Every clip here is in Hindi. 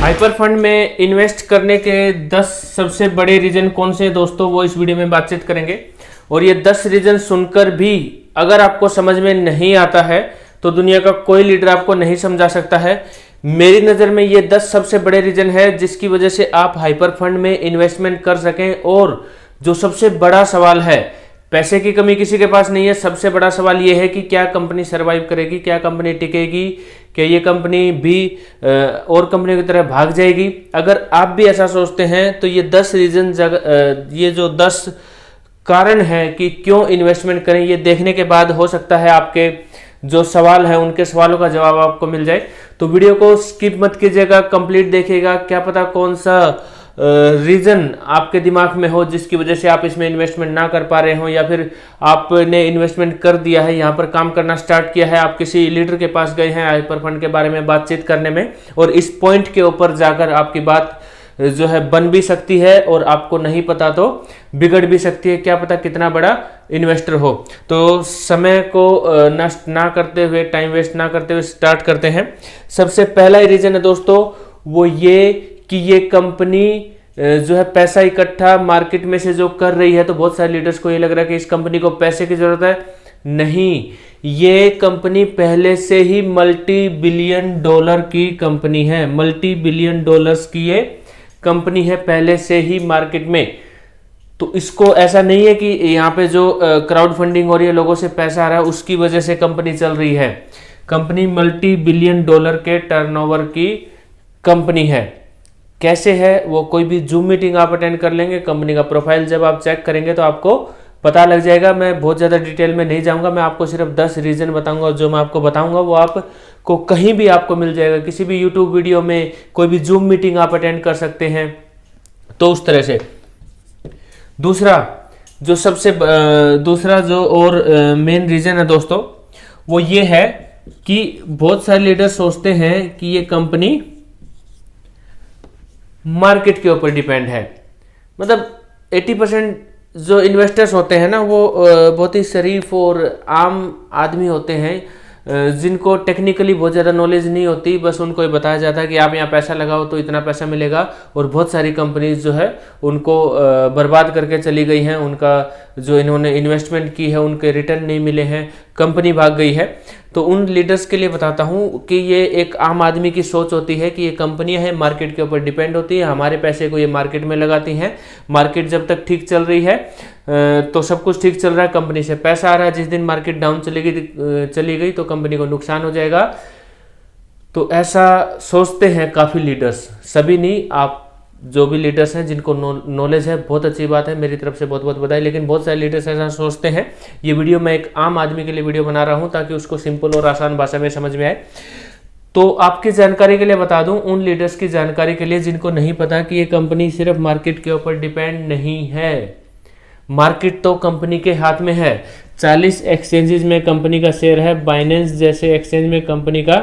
हाइपर फंड में इन्वेस्ट करने के 10 सबसे बड़े रीजन कौन से हैं दोस्तों, वो इस वीडियो में बातचीत करेंगे। और ये 10 रीजन सुनकर भी अगर आपको समझ में नहीं आता है तो दुनिया का कोई लीडर आपको नहीं समझा सकता है। मेरी नज़र में ये 10 सबसे बड़े रीजन है जिसकी वजह से आप हाइपर फंड में इन्वेस्टमेंट कर सकें। और जो सबसे बड़ा सवाल है, पैसे की कमी किसी के पास नहीं है, सबसे बड़ा सवाल यह है कि क्या कंपनी सरवाइव करेगी, क्या कंपनी टिकेगी, क्या ये कंपनी भी और कंपनी की तरह भाग जाएगी। अगर आप भी ऐसा सोचते हैं तो ये 10 रीजन ये जो 10 कारण है कि क्यों इन्वेस्टमेंट करें, ये देखने के बाद हो सकता है आपके जो सवाल है उनके सवालों का जवाब आपको मिल जाए। तो वीडियो को स्किप मत कीजिएगा, कंप्लीट देखिएगा। क्या पता कौन सा रीजन आपके दिमाग में हो जिसकी वजह से आप इसमें इन्वेस्टमेंट ना कर पा रहे हो, या फिर आपने इन्वेस्टमेंट कर दिया है, यहाँ पर काम करना स्टार्ट किया है, आप किसी लीडर के पास गए हैं हाइपर फंड के बारे में बातचीत करने में, और इस पॉइंट के ऊपर जाकर आपकी बात जो है बन भी सकती है और आपको नहीं पता तो बिगड़ भी सकती है। क्या पता कितना बड़ा इन्वेस्टर हो। तो समय को नष्ट ना करते हुए, टाइम वेस्ट ना करते हुए स्टार्ट करते हैं। सबसे पहला रीजन है दोस्तों वो ये कि ये कंपनी जो है पैसा इकट्ठा मार्केट में से जो कर रही है, तो बहुत सारे लीडर्स को ये लग रहा है कि इस कंपनी को पैसे की जरूरत है। नहीं, ये कंपनी पहले से ही मल्टी बिलियन डॉलर की कंपनी है, मल्टी बिलियन डॉलर्स की ये कंपनी है पहले से ही मार्केट में। तो इसको ऐसा नहीं है कि यहाँ पे जो क्राउड फंडिंग हो रही है, लोगों से पैसा आ रहा है, उसकी वजह से कंपनी चल रही है। कंपनी मल्टी बिलियन डॉलर के टर्नओवर की कंपनी है। कैसे है वो कोई भी जूम मीटिंग आप अटेंड कर लेंगे, कंपनी का प्रोफाइल जब आप चेक करेंगे तो आपको पता लग जाएगा। मैं बहुत ज़्यादा डिटेल में नहीं जाऊंगा, मैं आपको सिर्फ 10 रीजन बताऊंगा। जो मैं आपको बताऊंगा वो आपको कहीं भी आपको मिल जाएगा, किसी भी यूट्यूब वीडियो में, कोई भी जूम मीटिंग आप अटेंड कर सकते हैं। तो उस तरह से दूसरा जो और मेन रीजन है दोस्तों वो ये है कि बहुत सारे लीडर सोचते हैं कि ये कंपनी मार्केट के ऊपर डिपेंड है। मतलब 80% जो इन्वेस्टर्स होते हैं ना वो बहुत ही शरीफ और आम आदमी होते हैं, जिनको टेक्निकली बहुत ज़्यादा नॉलेज नहीं होती। बस उनको ये बताया जाता है कि आप यहाँ पैसा लगाओ तो इतना पैसा मिलेगा, और बहुत सारी कंपनीज जो है उनको बर्बाद करके चली गई हैं। उनका जो इन्होंने इन्वेस्टमेंट की है उनके रिटर्न नहीं मिले हैं, कंपनी भाग गई है। तो उन लीडर्स के लिए बताता हूँ कि ये एक आम आदमी की सोच होती है कि ये कंपनियां हैं मार्केट के ऊपर डिपेंड होती है, हमारे पैसे को ये मार्केट में लगाती हैं। मार्केट जब तक ठीक चल रही है तो सब कुछ ठीक चल रहा है, कंपनी से पैसा आ रहा है। जिस दिन मार्केट डाउन चली गई तो कंपनी को नुकसान हो जाएगा। तो ऐसा सोचते हैं काफ़ी लीडर्स, सभी नहीं, आप जो भी लीडर्स हैं जिनको नॉलेज है बहुत अच्छी बात है, मेरी तरफ से बहुत बहुत बधाई। लेकिन बहुत सारे लीडर्स ऐसा सोचते हैं। ये वीडियो मैं एक आम आदमी के लिए वीडियो बना रहा हूं ताकि उसको सिंपल और आसान भाषा में समझ में आए। तो आपकी जानकारी के लिए बता दूं, उन लीडर्स की जानकारी के लिए जिनको नहीं पता कि ये कंपनी सिर्फ मार्केट के ऊपर डिपेंड नहीं है। मार्केट तो कंपनी के हाथ में है। 40 एक्सचेंजेस में कंपनी का शेयर है। बाइनेंस जैसे एक्सचेंज में कंपनी का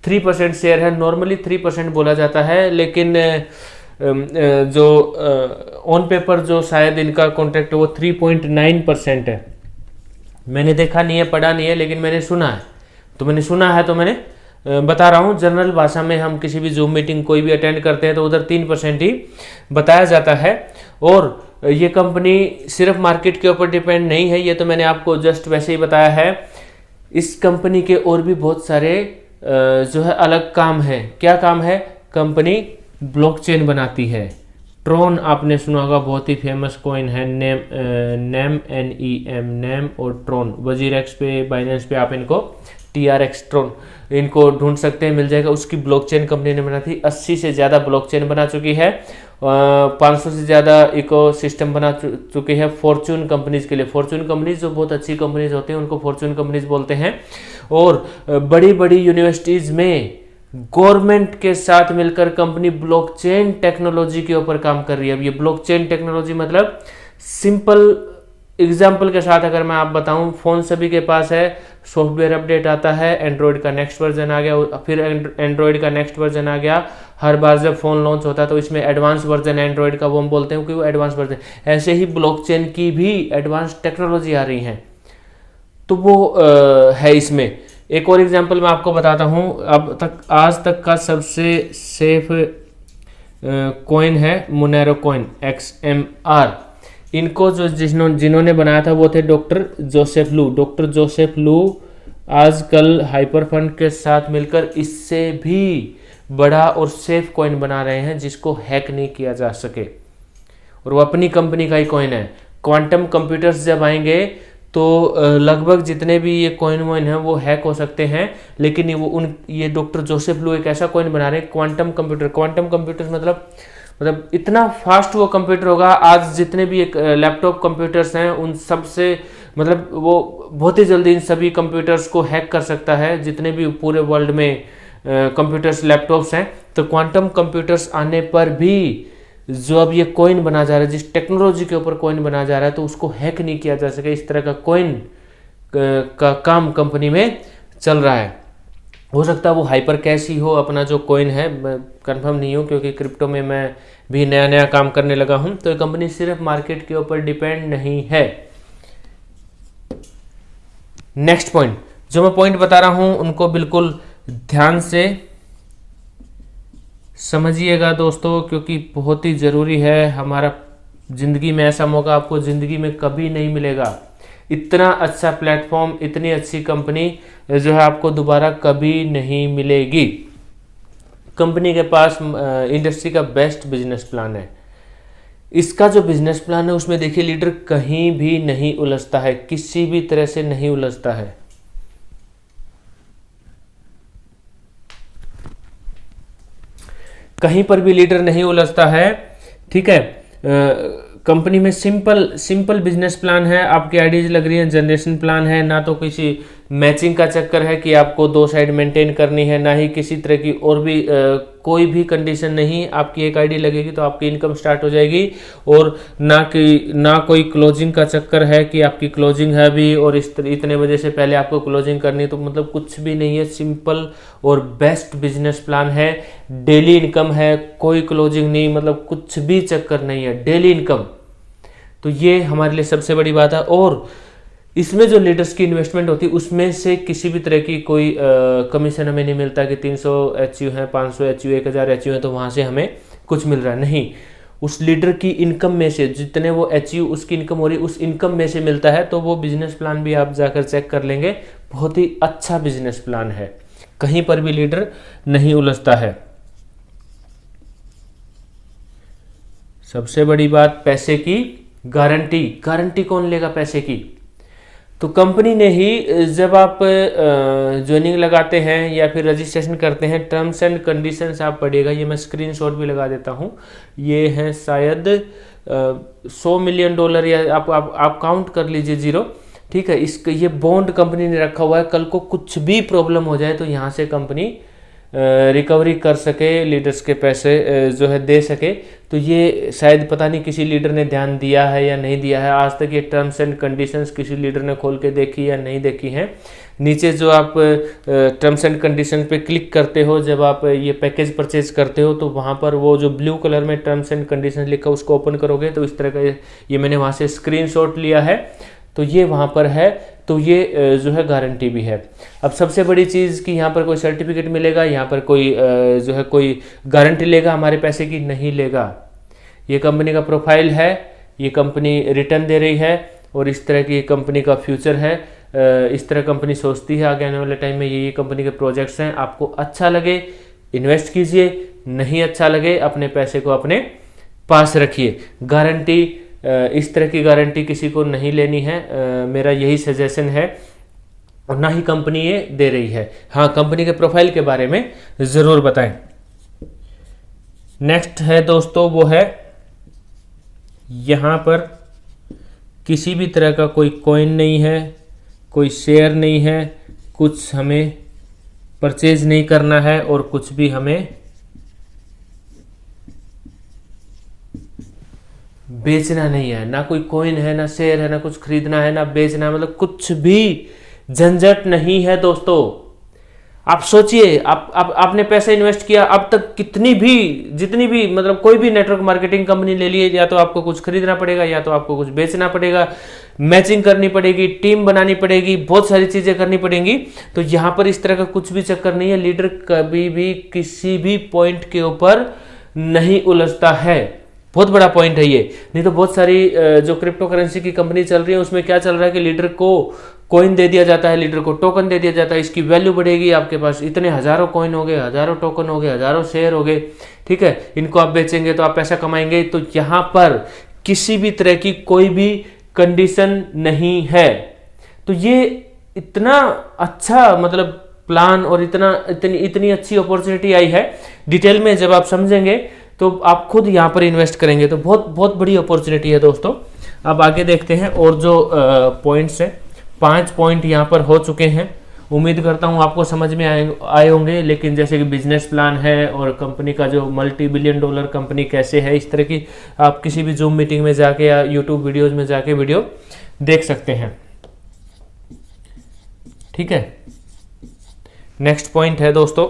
3% शेयर है। नॉर्मली 3% बोला जाता है, लेकिन जो ऑन पेपर जो शायद इनका कॉन्ट्रैक्ट वो 3.9% है। मैंने देखा नहीं है, पढ़ा नहीं है, लेकिन मैंने सुना है। तो मैंने सुना है तो मैंने बता रहा हूँ। जनरल भाषा में हम किसी भी जूम मीटिंग कोई भी अटेंड करते हैं तो उधर 3% ही बताया जाता है। और ये कंपनी सिर्फ मार्केट के ऊपर डिपेंड नहीं है, ये तो मैंने आपको जस्ट वैसे ही बताया है। इस कंपनी के और भी बहुत सारे जो है अलग काम है। क्या काम है? कंपनी ब्लॉकचेन बनाती है। ट्रोन आपने सुना होगा, बहुत ही फेमस कॉइन है। नेम NEM और ट्रोन। वजीरेक्स पे, बाइनेंस पे आप इनको TRX ट्रोन इनको ढूंढ सकते हैं, मिल जाएगा। उसकी ब्लॉकचेन कंपनी ने बना थी। 80 से ज़्यादा ब्लॉकचेन बना चुकी है। 500 से ज़्यादा इकोसिस्टम बना चुकी है फॉर्चून कंपनीज के लिए। फॉर्चून कंपनीज जो बहुत अच्छी कंपनीज होती हैं उनको फॉर्चून कंपनीज बोलते हैं। और बड़ी बड़ी यूनिवर्सिटीज़ में गवर्नमेंट के साथ मिलकर कंपनी ब्लॉकचेन टेक्नोलॉजी के ऊपर काम कर रही है। अब ये ब्लॉकचेन टेक्नोलॉजी मतलब सिंपल एग्जाम्पल के साथ अगर मैं आप बताऊं, फोन सभी के पास है, सॉफ्टवेयर अपडेट आता है, एंड्रॉयड का नेक्स्ट वर्जन आ गया, फिर एंड्रॉयड का नेक्स्ट वर्जन आ गया। हर बार जब फोन लॉन्च होता है तो इसमें एडवांस वर्जन एंड्रॉयड का वो हम बोलते हैं कि वो एडवांस वर्जन। ऐसे ही ब्लॉकचेन की भी एडवांस टेक्नोलॉजी आ रही है, तो वो है इसमें। एक और एग्जांपल मैं आपको बताता हूं। अब तक आज तक का सबसे सेफ कॉइन है मोनेरो कॉइन XMR। इनको जो जिन्होंने बनाया था वो थे डॉक्टर जोसेफ लू। डॉक्टर जोसेफ लू आजकल हाइपरफंड के साथ मिलकर इससे भी बड़ा और सेफ कॉइन बना रहे हैं जिसको हैक नहीं किया जा सके, और वो अपनी कंपनी का ही कॉइन है। क्वांटम कंप्यूटर्स जब आएंगे तो लगभग जितने भी ये कॉइन वॉइन हैं वो हैक हो सकते हैं, लेकिन ये डॉक्टर जोसेफ लू एक ऐसा कॉइन बना रहे हैं क्वांटम कंप्यूटर। क्वांटम कंप्यूटर मतलब इतना फास्ट वो कंप्यूटर होगा, आज जितने भी एक लैपटॉप कंप्यूटर्स हैं उन सब से मतलब वो बहुत ही जल्दी इन सभी कंप्यूटर्स को हैक कर सकता है, जितने भी पूरे वर्ल्ड में कंप्यूटर्स लैपटॉप्स हैं। तो क्वांटम कंप्यूटर्स आने पर भी जो अब ये कॉइन बना जा रहा है, जिस टेक्नोलॉजी के ऊपर कॉइन बना जा रहा है, तो उसको हैक नहीं किया जा सके, इस तरह का कॉइन का काम कंपनी में चल रहा है। हो सकता है वो हाइपर कैश ही हो अपना जो कॉइन है, मैं कंफर्म नहीं हूँ क्योंकि क्रिप्टो में मैं भी नया काम करने लगा हूँ। तो ये कंपनी सिर्फ मार्केट के ऊपर डिपेंड नहीं है। नेक्स्ट पॉइंट, जो मैं पॉइंट बता रहा हूं उनको बिल्कुल ध्यान से समझिएगा दोस्तों, क्योंकि बहुत ही जरूरी है। हमारा जिंदगी में ऐसा मौका आपको जिंदगी में कभी नहीं मिलेगा। इतना अच्छा प्लेटफॉर्म, इतनी अच्छी कंपनी जो है आपको दोबारा कभी नहीं मिलेगी। कंपनी के पास इंडस्ट्री का बेस्ट बिजनेस प्लान है। इसका जो बिजनेस प्लान है उसमें देखिए लीडर कहीं भी नहीं उलझता है, किसी भी तरह से नहीं उलझता है। कहीं पर भी लीडर नहीं उलझता है, ठीक है। कंपनी में सिंपल बिजनेस प्लान है। आपकी आईडीज लग रही है जनरेशन प्लान है, ना तो किसी मैचिंग का चक्कर है कि आपको दो साइड मेंटेन करनी है, ना ही किसी तरह की और भी कोई भी कंडीशन नहीं। आपकी एक आईडी लगेगी तो आपकी इनकम स्टार्ट हो जाएगी, और ना कोई क्लोजिंग का चक्कर है कि आपकी क्लोजिंग है अभी और इतने बजे से पहले आपको क्लोजिंग करनी है, तो मतलब कुछ भी नहीं है। सिंपल और बेस्ट बिजनेस प्लान है। डेली इनकम है, कोई क्लोजिंग नहीं, मतलब कुछ भी चक्कर नहीं है, डेली इनकम। तो ये हमारे लिए सबसे बड़ी बात है। और इसमें जो लीडर्स की इन्वेस्टमेंट होती है उसमें से किसी भी तरह की कोई कमीशन हमें नहीं मिलता कि 300 HU है, 500 HU, 1000 HU है तो वहां से हमें कुछ मिल रहा है, नहीं। उस लीडर की इनकम में से जितने वो HU उसकी इनकम हो रही है उस इनकम में से मिलता है। तो वो बिजनेस प्लान भी आप जाकर चेक कर लेंगे, बहुत ही अच्छा बिजनेस प्लान है। कहीं पर भी लीडर नहीं उलझता है। सबसे बड़ी बात पैसे की गारंटी। गारंटी कौन लेगा पैसे की? तो कंपनी ने ही, जब आप ज्वाइनिंग लगाते हैं या फिर रजिस्ट्रेशन करते हैं, टर्म्स एंड कंडीशंस आप पढ़िएगा। ये मैं स्क्रीनशॉट भी लगा देता हूँ। ये हैं शायद $100 मिलियन या आप काउंट कर लीजिए जीरो, ठीक है। ये बॉन्ड कंपनी ने रखा हुआ है, कल को कुछ भी प्रॉब्लम हो जाए तो यहाँ से कंपनी रिकवरी कर सके, लीडर्स के पैसे जो है दे सके। तो ये शायद पता नहीं किसी लीडर ने ध्यान दिया है या नहीं दिया है। आज तक ये टर्म्स एंड कंडीशंस किसी लीडर ने खोल के देखी या नहीं देखी हैं। नीचे जो आप टर्म्स एंड कंडीशन पे क्लिक करते हो, जब आप ये पैकेज परचेज करते हो, तो वहाँ पर वो जो ब्लू कलर में टर्म्स एंड कंडीशन लिखा उसको ओपन करोगे तो इस तरह का ये मैंने वहाँ से स्क्रीनशॉट लिया है, तो ये वहाँ पर है। तो ये जो है गारंटी भी है। अब सबसे बड़ी चीज़ कि यहाँ पर कोई सर्टिफिकेट मिलेगा, यहाँ पर कोई जो है कोई गारंटी लेगा हमारे पैसे की, नहीं लेगा। ये कंपनी का प्रोफाइल है, ये कंपनी रिटर्न दे रही है और इस तरह की कंपनी का फ्यूचर है। इस तरह कंपनी सोचती है आगे आने वाले टाइम में। ये कंपनी के प्रोजेक्ट्स हैं। आपको अच्छा लगे इन्वेस्ट कीजिए, नहीं अच्छा लगे अपने पैसे को अपने पास रखिए। गारंटी, इस तरह की गारंटी किसी को नहीं लेनी है, मेरा यही सजेशन है, और ना ही कंपनी ये दे रही है। हाँ, कंपनी के प्रोफाइल के बारे में ज़रूर बताएं। नेक्स्ट है दोस्तों, वो है यहाँ पर किसी भी तरह का कोई कॉइन नहीं है, कोई शेयर नहीं है, कुछ हमें परचेज नहीं करना है और कुछ भी हमें बेचना नहीं है। ना कोई कॉइन है, ना शेयर है, ना कुछ खरीदना है, ना बेचना है, मतलब कुछ भी झंझट नहीं है दोस्तों। आप सोचिए, आपने पैसा इन्वेस्ट किया, अब तक जितनी भी मतलब कोई भी नेटवर्क मार्केटिंग कंपनी ले लिए, या तो आपको कुछ खरीदना पड़ेगा या तो आपको कुछ बेचना पड़ेगा, मैचिंग करनी पड़ेगी, टीम बनानी पड़ेगी, बहुत सारी चीजें करनी पड़ेंगी। तो यहाँ पर इस तरह का कुछ भी चक्कर नहीं है। लीडर कभी भी किसी भी पॉइंट के ऊपर नहीं उलझता है। बहुत बड़ा पॉइंट है ये। नहीं तो बहुत सारी जो क्रिप्टो करेंसी की कंपनी चल रही है उसमें क्या चल रहा है कि लीडर को कॉइन दे दिया जाता है, लीडर को टोकन दे दिया जाता है, इसकी वैल्यू बढ़ेगी, आपके पास इतने हजारों कॉइन हो गए, हजारों टोकन हो गए, हजारों शेयर हो गए, ठीक है, इनको आप बेचेंगे तो आप पैसा कमाएंगे। तो यहाँ पर किसी भी तरह की कोई भी कंडीशन नहीं है। तो ये इतना अच्छा मतलब प्लान और इतनी अच्छी अपॉर्चुनिटी आई है, डिटेल में जब आप समझेंगे तो आप खुद यहाँ पर इन्वेस्ट करेंगे तो बहुत बहुत बड़ी अपॉर्चुनिटी है दोस्तों। अब आगे देखते हैं और जो पॉइंट्स है, 5 पॉइंट यहाँ पर हो चुके हैं। उम्मीद करता हूँ आपको समझ में आए होंगे। लेकिन जैसे कि बिजनेस प्लान है और कंपनी का जो $multi-billion कंपनी कैसे है, इस तरह की आप किसी भी जूम मीटिंग में जाके या यूट्यूब वीडियोज में जाके वीडियो देख सकते हैं, ठीक है। नेक्स्ट पॉइंट है दोस्तों,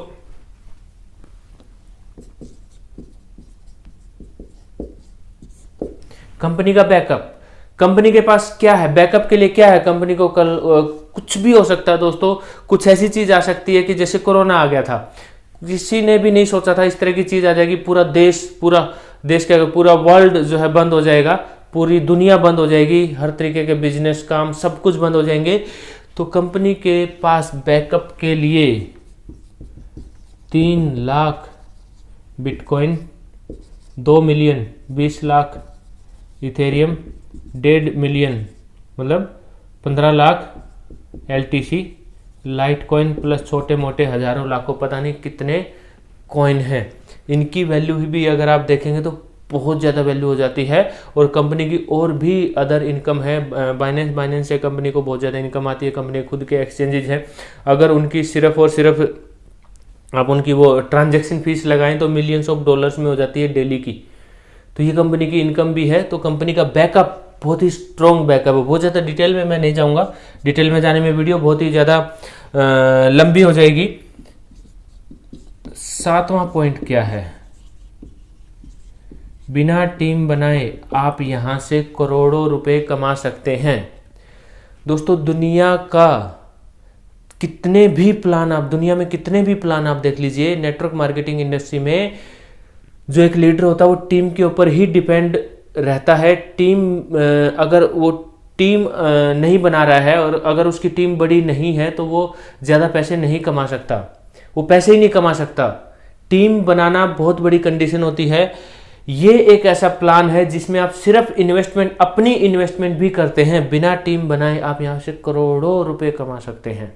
कंपनी का बैकअप। कंपनी के पास क्या है, बैकअप के लिए क्या है? कंपनी को कल कुछ भी हो सकता है दोस्तों। कुछ ऐसी चीज आ सकती है कि जैसे कोरोना आ गया था, किसी ने भी नहीं सोचा था इस तरह की चीज आ जाएगी। पूरा देश क्या, पूरा वर्ल्ड जो है बंद हो जाएगा, पूरी दुनिया बंद हो जाएगी, हर तरीके के बिजनेस काम सब कुछ बंद हो जाएंगे। तो कंपनी के पास बैकअप के लिए 3 lakh bitcoin, 2 million 20 lakh Ethereum, 1.5 million मतलब 15 lakh LTC, light coin plus छोटे मोटे हजारों लाखों पता नहीं कितने कॉइन हैं। इनकी वैल्यू भी अगर आप देखेंगे तो बहुत ज़्यादा वैल्यू हो जाती है। और कंपनी की और भी अदर इनकम है, बाइनेंस से कंपनी को बहुत ज़्यादा इनकम आती है। कंपनी खुद के एक्सचेंजेज हैं, अगर उनकी सिर्फ और सिर्फ आप उनकी वो ट्रांजैक्शन फीस लगाएं तो मिलियंस ऑफ डॉलर्स में हो जाती है डेली की। तो ये कंपनी की इनकम भी है। तो कंपनी का बैकअप बहुत ही स्ट्रॉन्ग बैकअप है। बहुत ज़्यादा डिटेल में मैं नहीं जाऊँगा, डिटेल में जाने में वीडियो बहुत ही ज़्यादा लंबी हो जाएगी। 7वां पॉइंट क्या है, बिना टीम बनाए आप यहां से करोड़ों रुपए कमा सकते हैं। दोस्तों दुनिया में कितने भी प्लान आप देख लीजिए, नेटवर्क मार्केटिंग इंडस्ट्री में जो एक लीडर होता है वो टीम के ऊपर ही डिपेंड रहता है। अगर वो टीम नहीं बना रहा है और अगर उसकी टीम बड़ी नहीं है तो वो ज़्यादा पैसे नहीं कमा सकता, वो पैसे ही नहीं कमा सकता। टीम बनाना बहुत बड़ी कंडीशन होती है। ये एक ऐसा प्लान है जिसमें आप सिर्फ अपनी इन्वेस्टमेंट भी करते हैं, बिना टीम बनाए आप यहां से करोड़ों रुपए कमा सकते हैं।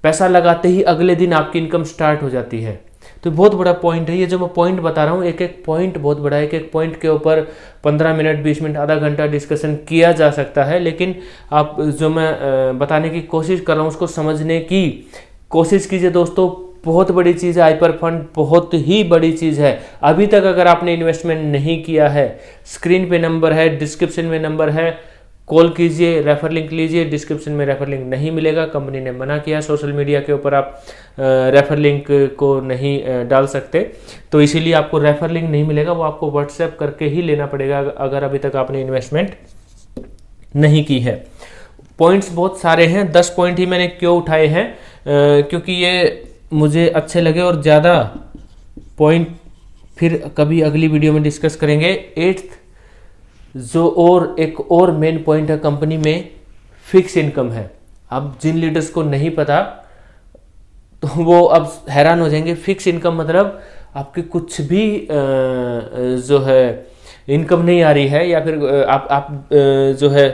पैसा लगाते ही अगले दिन आपकी इनकम स्टार्ट हो जाती है। तो बहुत बड़ा पॉइंट है ये जो मैं पॉइंट बता रहा हूँ। एक एक पॉइंट बहुत बड़ा है, एक पॉइंट के ऊपर 15 मिनट 20 मिनट आधा घंटा डिस्कशन किया जा सकता है। लेकिन आप जो मैं बताने की कोशिश कर रहा हूँ उसको समझने की कोशिश कीजिए दोस्तों। बहुत बड़ी चीज़ है हाइपर फंड, बहुत ही बड़ी चीज़ है। अभी तक अगर आपने इन्वेस्टमेंट नहीं किया है, स्क्रीन पे नंबर है, डिस्क्रिप्शन में नंबर है, कॉल कीजिए, रेफर लिंक लीजिए। डिस्क्रिप्शन में रेफर लिंक नहीं मिलेगा, कंपनी ने मना किया। सोशल मीडिया के ऊपर आप रेफर लिंक को नहीं डाल सकते, तो इसीलिए आपको रेफर लिंक नहीं मिलेगा। वो आपको व्हाट्सएप करके ही लेना पड़ेगा अगर अभी तक आपने इन्वेस्टमेंट नहीं की है। पॉइंट्स बहुत सारे हैं, 10 पॉइंट ही मैंने क्यों उठाए हैं, क्योंकि ये मुझे अच्छे लगे और ज़्यादा पॉइंट फिर कभी अगली वीडियो में डिस्कस करेंगे। 8th जो एक और मेन पॉइंट है कंपनी में, फिक्स इनकम है। अब जिन लीडर्स को नहीं पता तो वो अब हैरान हो जाएंगे। फिक्स इनकम मतलब आपकी कुछ भी जो है इनकम नहीं आ रही है, या फिर आप जो है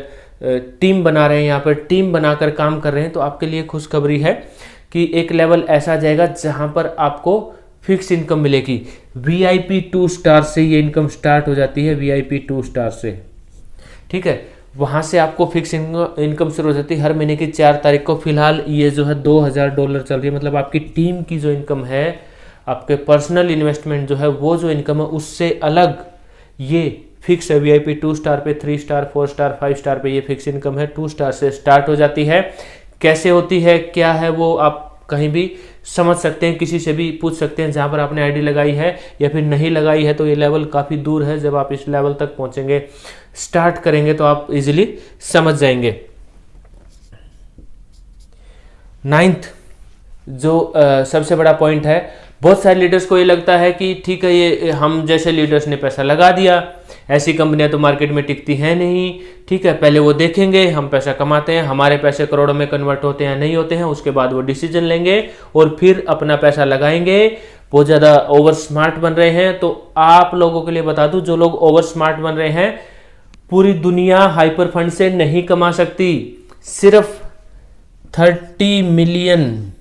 टीम बना रहे हैं, यहाँ पर टीम बनाकर काम कर रहे हैं, तो आपके लिए खुशखबरी है कि एक लेवल ऐसा जाएगा जहां पर आपको फिक्स इनकम मिलेगी। VIP 2 स्टार से ये इनकम स्टार्ट हो जाती है, VIP 2 स्टार से, ठीक है। वहां से आपको फिक्स इनकम शुरू हो जाती है हर महीने की 4 तारीख को। फिलहाल ये जो है $2000 चल रही है, मतलब आपकी टीम की जो इनकम है, आपके पर्सनल इन्वेस्टमेंट जो है वो जो इनकम है उससे अलग ये फिक्स है। VIP 2 स्टार पे, 3 स्टार 4 स्टार 5 स्टार पे ये फिक्स इनकम है। 2 स्टार से स्टार्ट हो जाती है। कैसे होती है, क्या है, वो आप कहीं भी समझ सकते हैं, किसी से भी पूछ सकते हैं जहां पर आपने आईडी लगाई है या फिर नहीं लगाई है। तो ये लेवल काफ़ी दूर है, जब आप इस लेवल तक पहुंचेंगे, स्टार्ट करेंगे तो आप इजीली समझ जाएंगे। 9th जो सबसे बड़ा पॉइंट है, बहुत सारे लीडर्स को ये लगता है कि ठीक है, ये हम जैसे लीडर्स ने पैसा लगा दिया, ऐसी कंपनियां तो मार्केट में टिकती हैं नहीं, ठीक है, पहले वो देखेंगे हम पैसा कमाते हैं, हमारे पैसे करोड़ों में कन्वर्ट होते हैं नहीं होते हैं, उसके बाद वो डिसीजन लेंगे और फिर अपना पैसा लगाएंगे। बहुत ज़्यादा ओवर स्मार्ट बन रहे हैं। तो आप लोगों के लिए बता दूं, जो लोग ओवर स्मार्ट बन रहे हैं, पूरी दुनिया हाइपर फंड से नहीं कमा सकती। सिर्फ 30 मिलियन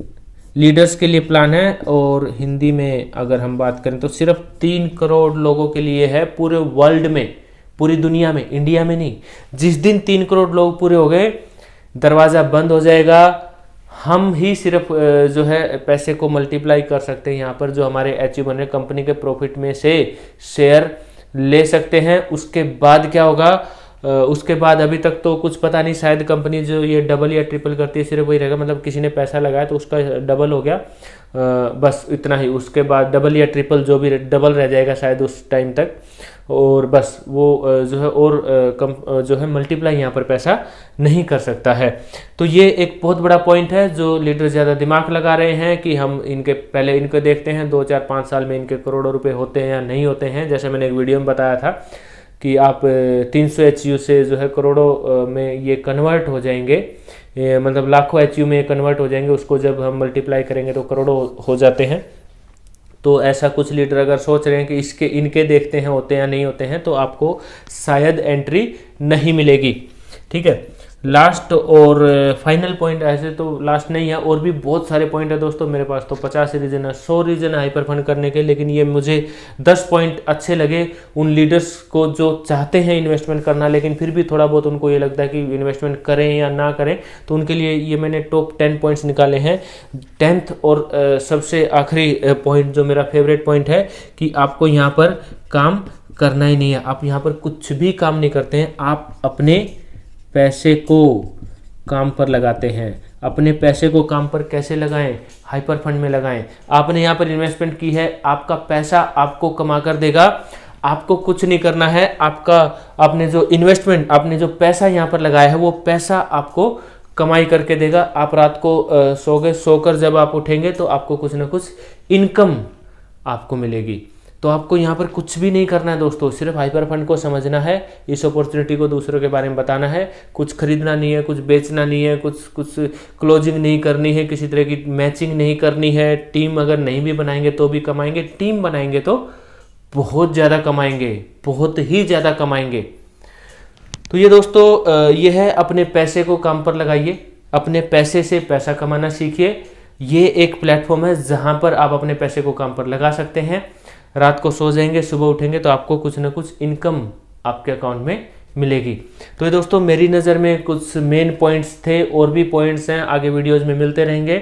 लीडर्स के लिए प्लान है, और हिंदी में अगर हम बात करें तो सिर्फ 3 करोड़ लोगों के लिए है पूरे वर्ल्ड में, पूरी दुनिया में, इंडिया में नहीं। जिस दिन 3 करोड़ लोग पूरे हो गए, दरवाज़ा बंद हो जाएगा। हम ही सिर्फ जो है पैसे को मल्टीप्लाई कर सकते हैं। यहाँ पर जो हमारे अचीव बन रहे कंपनी के प्रॉफिट में से शेयर ले सकते हैं। उसके बाद क्या होगा, उसके बाद अभी तक तो कुछ पता नहीं, शायद कंपनी जो ये डबल या ट्रिपल करती है सिर्फ वही रहेगा, मतलब किसी ने पैसा लगाया तो उसका डबल हो गया, बस इतना ही। उसके बाद डबल या ट्रिपल जो भी डबल रह जाएगा शायद उस टाइम तक, और बस वो जो है और जो है मल्टीप्लाई यहाँ पर पैसा नहीं कर सकता है। तो ये एक बहुत बड़ा पॉइंट है जो लीडर ज़्यादा दिमाग लगा रहे हैं कि हम इनके पहले इनको देखते हैं 2, 4, 5 साल में इनके करोड़ों रुपए होते हैं या नहीं होते हैं। जैसे मैंने एक वीडियो में बताया था कि आप 300 HU से जो है करोड़ों में ये कन्वर्ट हो जाएंगे, मतलब लाखों HU में ये कन्वर्ट हो जाएंगे। उसको जब हम मल्टीप्लाई करेंगे तो करोड़ों हो जाते हैं। तो ऐसा कुछ लीडर अगर सोच रहे हैं कि इनके देखते हैं होते हैं या नहीं होते हैं, तो आपको शायद एंट्री नहीं मिलेगी। ठीक है, लास्ट और फाइनल पॉइंट, ऐसे तो लास्ट नहीं है, और भी बहुत सारे पॉइंट है दोस्तों। मेरे पास तो 50 रीजन है, 100 रीजन है हाइपर फंड करने के, लेकिन ये मुझे 10 पॉइंट अच्छे लगे उन लीडर्स को जो चाहते हैं इन्वेस्टमेंट करना, लेकिन फिर भी थोड़ा बहुत उनको ये लगता है कि इन्वेस्टमेंट करें या ना करें। तो उनके लिए ये मैंने टॉप 10 पॉइंट्स निकाले हैं। 10th और सबसे आखिरी पॉइंट जो मेरा फेवरेट पॉइंट है कि आपको यहाँ पर काम करना ही नहीं है। आप यहाँ पर कुछ भी काम नहीं करते हैं, आप अपने पैसे को काम पर लगाते हैं। अपने पैसे को काम पर कैसे लगाएं? हाइपर फंड में लगाएं। आपने यहाँ पर इन्वेस्टमेंट की है, आपका पैसा आपको कमा कर देगा। आपको कुछ नहीं करना है, आपने जो इन्वेस्टमेंट, आपने जो पैसा यहाँ पर लगाया है, वो पैसा आपको कमाई करके देगा। आप रात को सोकर जब आप उठेंगे तो आपको कुछ ना कुछ इनकम आपको मिलेगी। तो आपको यहाँ पर कुछ भी नहीं करना है दोस्तों, सिर्फ हाइपर फंड को समझना है, इस अपॉर्चुनिटी को दूसरों के बारे में बताना है। कुछ खरीदना नहीं है, कुछ बेचना नहीं है, कुछ क्लोजिंग नहीं करनी है, किसी तरह की मैचिंग नहीं करनी है। टीम अगर नहीं भी बनाएंगे तो भी कमाएंगे, टीम बनाएंगे तो बहुत ज़्यादा कमाएंगे, बहुत ही ज़्यादा कमाएंगे। तो ये दोस्तों ये है, अपने पैसे को काम पर लगाइए, अपने पैसे से पैसा कमाना सीखिए। ये एक प्लेटफॉर्म है जहाँ पर आप अपने पैसे को काम पर लगा सकते हैं। रात को सो जाएंगे, सुबह उठेंगे तो आपको कुछ ना कुछ इनकम आपके अकाउंट में मिलेगी। तो ये दोस्तों मेरी नज़र में कुछ मेन पॉइंट्स थे, और भी पॉइंट्स हैं, आगे वीडियोस में मिलते रहेंगे।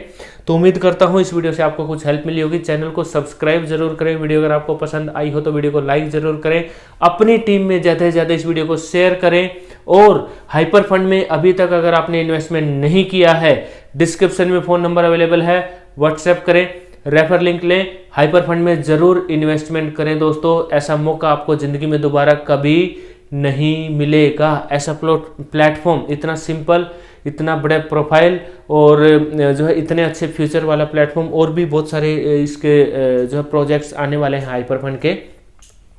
तो उम्मीद करता हूँ इस वीडियो से आपको कुछ हेल्प मिली होगी। चैनल को सब्सक्राइब जरूर करें। वीडियो अगर आपको पसंद आई हो तो वीडियो को लाइक जरूर करें। अपनी टीम में ज़्यादा से ज़्यादा इस वीडियो को शेयर करें। और हाइपर फंड में अभी तक अगर आपने इन्वेस्टमेंट नहीं किया है, डिस्क्रिप्शन में फ़ोन नंबर अवेलेबल है, व्हाट्सएप करें, रेफर लिंक लें, हाइपर फंड में जरूर इन्वेस्टमेंट करें दोस्तों। ऐसा मौका आपको ज़िंदगी में दोबारा कभी नहीं मिलेगा। ऐसा प्लेटफॉर्म, इतना सिंपल, इतना बड़े प्रोफाइल और जो है इतने अच्छे फ्यूचर वाला प्लेटफॉर्म, और भी बहुत सारे इसके जो है प्रोजेक्ट्स आने वाले हैं हाइपर फंड के,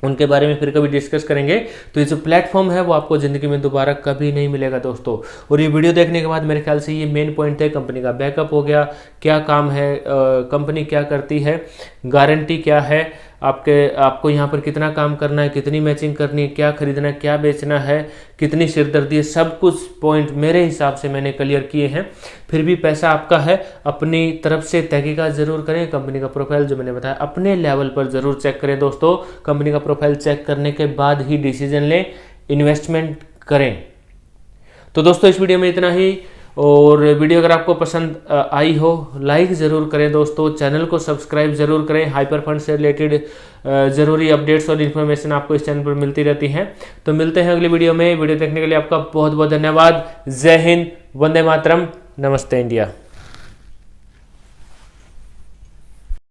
उनके बारे में फिर कभी डिस्कस करेंगे। तो ये जो प्लेटफॉर्म है वो आपको ज़िंदगी में दोबारा कभी नहीं मिलेगा दोस्तों। और ये वीडियो देखने के बाद मेरे ख्याल से ये मेन पॉइंट है, कंपनी का बैकअप हो गया, क्या काम है, कंपनी क्या करती है, गारंटी क्या है, आपको यहाँ पर कितना काम करना है, कितनी मैचिंग करनी है, क्या खरीदना है, क्या बेचना है, कितनी सिरदर्दी है, सब कुछ पॉइंट मेरे हिसाब से मैंने क्लियर किए हैं। फिर भी पैसा आपका है, अपनी तरफ से तहकीकात जरूर करें। कंपनी का प्रोफाइल जो मैंने बताया अपने लेवल पर जरूर चेक करें दोस्तों। कंपनी का प्रोफाइल चेक करने के बाद ही डिसीजन लें, इन्वेस्टमेंट करें। तो दोस्तों इस वीडियो में इतना ही, और वीडियो अगर आपको पसंद आई हो लाइक ज़रूर करें दोस्तों, चैनल को सब्सक्राइब ज़रूर करें। हाइपर फंड से रिलेटेड ज़रूरी अपडेट्स और इन्फॉर्मेशन आपको इस चैनल पर मिलती रहती हैं। तो मिलते हैं अगली वीडियो में। वीडियो देखने के लिए आपका बहुत बहुत धन्यवाद। जय हिंद, वंदे मातरम, नमस्ते इंडिया।